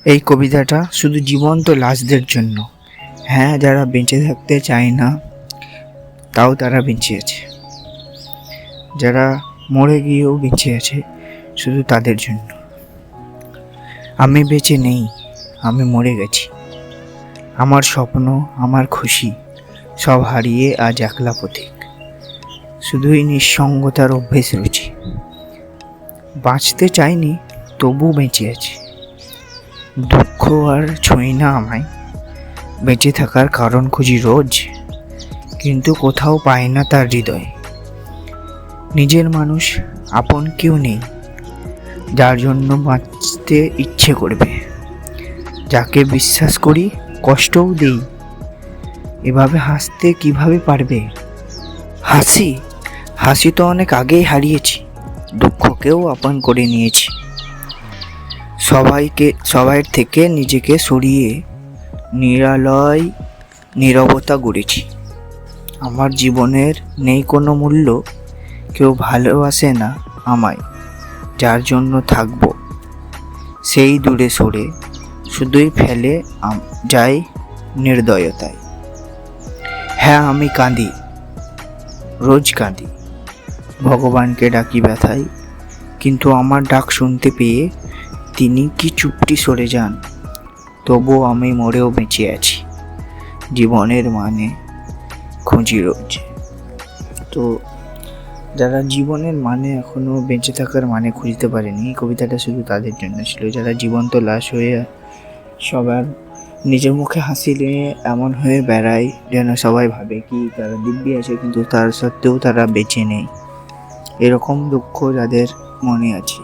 এই কবিতাটা শুধু জীবন্ত লাশদের জন্য। হ্যাঁ, যারা বেঁচে থাকতে চায় না তাও তারা বেঁচে আছে, যারা মরে গিয়েও বেঁচে আছে শুধু তাদের জন্য। আমি বেঁচে নেই, আমি মরে গেছি। আমার স্বপ্ন, আমার খুশি সব হারিয়ে আজ একলা পথিক। শুধুই নিঃসঙ্গতার অভ্যেস রুচি। বাঁচতে চাইনি তবু বেঁচে আছি। দুঃখ আর ছুঁই না আমায়, বেঁচে থাকার কারণ খুঁজি রোজ, কিন্তু কোথাও পাই না তার হৃদয়। নিজের মানুষ, আপন কেউ নেই যার জন্য বাঁচতে ইচ্ছে করবে। যাকে বিশ্বাস করি কষ্টও দেই, এভাবে হাসতে কিভাবে পারবে? হাসি হাসি তো অনেক আগেই হারিয়েছি, দুঃখকেও আপন করে নিয়েছি। সবাই থেকে নিজেকে সরিয়ে নিরালয় নীরবতা গড়েছি। আমার জীবনের নেই কোনো মূল্য, কেউ ভালোবাসে না আমায়, যার জন্য থাকবো সেই দূরে সরে, শুধুই ফেলে যায় নির্দয়তায়। হ্যাঁ, আমি কাঁদি, রোজ কাঁদি, ভগবানকে ডাকি ব্যথায়, কিন্তু আমার ডাক শুনতে পেয়ে তিনি কি চুপটি সরে যান। তবুও আমি মরেও বেঁচে আছি, জীবনের মানে খুঁজি রোজ। তো যারা জীবনের মানে এখনো বেঁচে থাকার মানে খুঁজতে পারেনি, এই কবিতাটা শুধু তাদের জন্য ছিল, যারা জীবন্ত লাশ হয়ে সবার নিজের মুখে হাসি নিয়ে এমন হয়ে বেড়ায় যেন সবাই ভাবে কি তারা দিব্যি আছে, কিন্তু তার সত্ত্বেও তারা বেঁচে নেই। এরকম দুঃখ যাদের মনে আছে।